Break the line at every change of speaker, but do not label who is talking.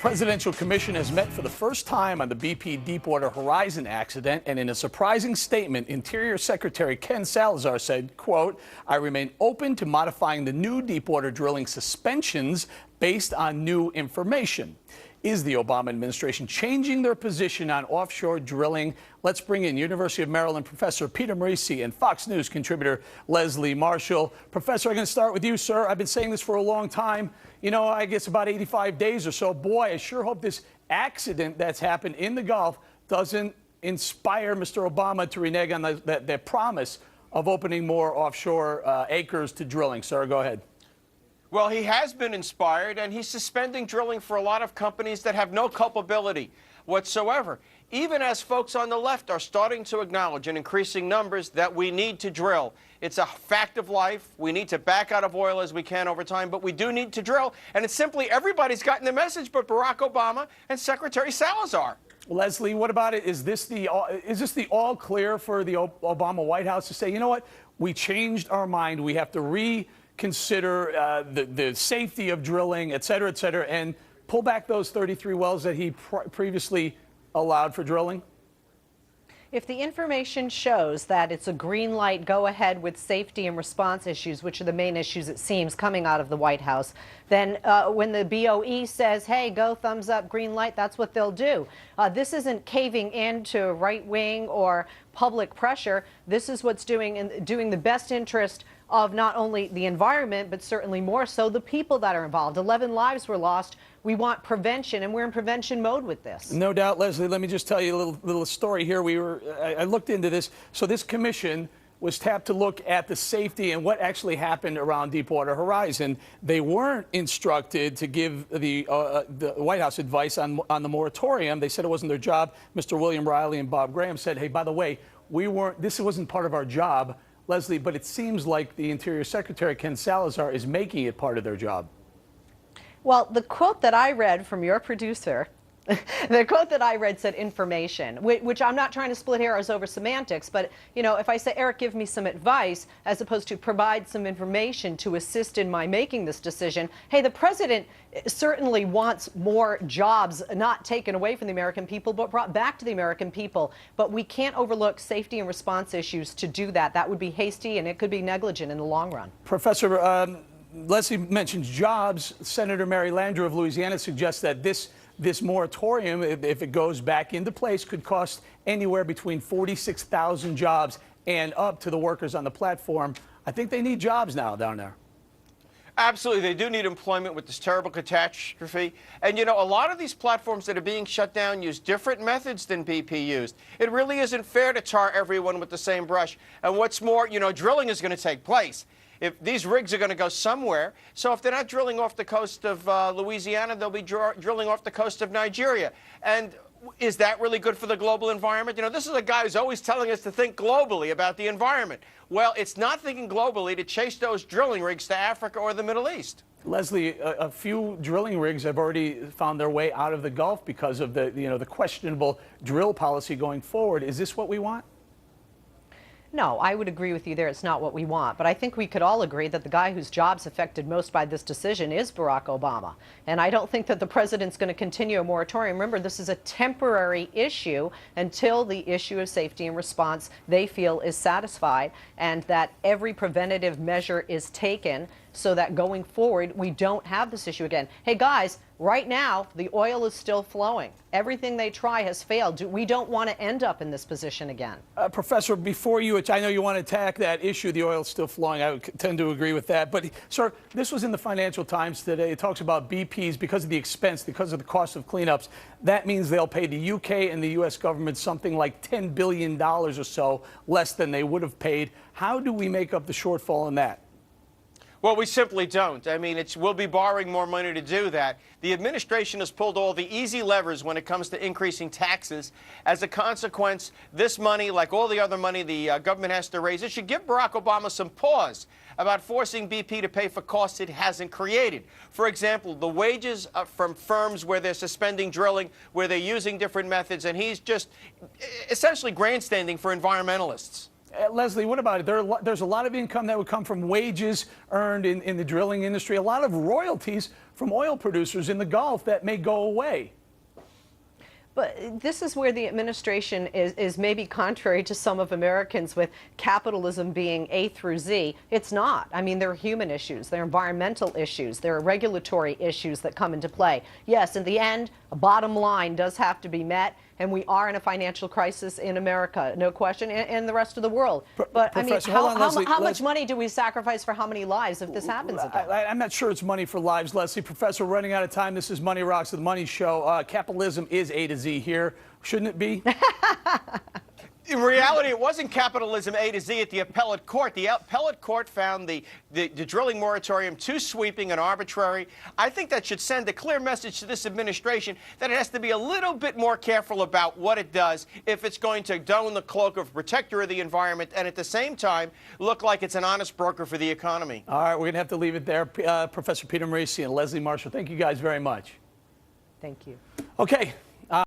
Presidential Commission has met for the first time on the BP Deepwater Horizon accident, and in a surprising statement, Interior Secretary Ken Salazar said, quote, "I remain open to modifying the new deepwater drilling suspensions based on new information." Is the Obama administration changing their position on offshore drilling? Let's bring in University of Maryland professor Peter Marisi and Fox News contributor Leslie Marshall. Professor, I'm going to start with you, sir. I've been saying this for a long time. You know, I guess about 85 days or so. Boy, I sure hope this accident that's happened in the Gulf doesn't inspire Mr. Obama to renege on the promise of opening more offshore acres to drilling. Sir, go ahead.
Well, he has been inspired, and he's suspending drilling for a lot of companies that have no culpability whatsoever, even as folks on the left are starting to acknowledge in increasing numbers that we need to drill. It's a fact of life. We need to back out of oil as we can over time, but we do need to drill. And it's simply everybody's gotten the message but Barack Obama and Secretary Salazar.
Leslie, what about it? Is this the all clear for the Obama White House to say, you know what, we changed our mind, we have to reconsider the safety of drilling, et cetera, and pull back those 33 wells that he previously allowed for drilling?
If the information shows that it's a green light, go ahead with safety and response issues, which are the main issues, it seems, coming out of the White House, then when the BOE says, hey, go, thumbs up, green light, that's what they'll do. This isn't caving in to right-wing or public pressure. This is what's doing the best interest of not only the environment, but certainly more so the people that are involved. 11 lives were lost. We want prevention, and we're in prevention mode with this.
No doubt, Leslie. Let me just tell you a little story here. I looked into this. So this commission was tapped to look at the safety and what actually happened around Deepwater Horizon. They weren't instructed to give the White House advice on the moratorium. They said it wasn't their job. Mr. William Riley and Bob Graham said, hey, by the way, this wasn't part of our job, Leslie, but it seems like the Interior Secretary, Ken Salazar, is making it part of their job.
Well, the quote that I read from your producer, the quote that I read said information, which I'm not trying to split hairs over semantics, but, you know, if I say, Eric, give me some advice, as opposed to provide some information to assist in my making this decision, hey, the president certainly wants more jobs not taken away from the American people, but brought back to the American people. But we can't overlook safety and response issues to do that. That would be hasty, and it could be negligent in the long run.
Professor, Leslie mentions jobs. Senator Mary Landrieu of Louisiana suggests that this moratorium, if it goes back into place, could cost anywhere between 46,000 jobs and up to the workers on the platform. I think they need jobs now down there.
Absolutely. They do need employment with this terrible catastrophe. And, you know, a lot of these platforms that are being shut down use different methods than BP used. It really isn't fair to tar everyone with the same brush. And what's more, you know, drilling is going to take place. If these rigs are going to go somewhere, so if they're not drilling off the coast of Louisiana, they'll be drilling off the coast of Nigeria. And is that really good for the global environment? You know, this is a guy who's always telling us to think globally about the environment. Well, it's not thinking globally to chase those drilling rigs to Africa or the Middle East.
Leslie, a few drilling rigs have already found their way out of the Gulf because of the questionable drill policy going forward. Is this what we want?
No, I would agree with you there. It's not what we want. But I think we could all agree that the guy whose job's affected most by this decision is Barack Obama. And I don't think that the president's going to continue a moratorium. Remember, this is a temporary issue until the issue of safety and response they feel is satisfied, and that every preventative measure is taken so that going forward we don't have this issue again. Hey, guys, right now the oil is still flowing. Everything they try has failed. We don't want to end up in this position again.
Professor, before you, which I know you want to attack that issue, the oil is still flowing. I would tend to agree with that. But, sir, this was in the Financial Times today. It talks about BP's, because of the expense, because of the cost of cleanups, that means they'll pay the UK and the U.S. government something like $10 billion or so less than they would have paid. How do we make up the shortfall in that?
Well, we simply don't. I mean, we'll be borrowing more money to do that. The administration has pulled all the easy levers when it comes to increasing taxes. As a consequence, this money, like all the other money the government has to raise, it should give Barack Obama some pause about forcing BP to pay for costs it hasn't created. For example, the wages from firms where they're suspending drilling, where they're using different methods, and he's just essentially grandstanding for environmentalists.
Leslie, what about it? There's a lot of income that would come from wages earned in the drilling industry, a lot of royalties from oil producers in the Gulf that may go away.
But this is where the administration is maybe contrary to some of Americans with capitalism being A through Z. It's not. I mean, there are human issues, there are environmental issues, there are regulatory issues that come into play. Yes, in the end, a bottom line does have to be met, and we are in a financial crisis in America, no question, and the rest of the world. But I mean, how much money do we sacrifice for how many lives if this happens again?
I'm not sure it's money for lives, Leslie. Professor, we're running out of time. This is Money Rocks, the Money Show. Capitalism is A to Z here. Shouldn't it be?
In reality, it wasn't capitalism A to Z at the appellate court. The appellate court found the drilling moratorium too sweeping and arbitrary. I think that should send a clear message to this administration that it has to be a little bit more careful about what it does if it's going to don the cloak of protector of the environment and at the same time look like it's an honest broker for the economy.
All right, we're going to have to leave it there. Professor Peter Marisi and Leslie Marshall, thank you guys very much.
Thank you.
Okay.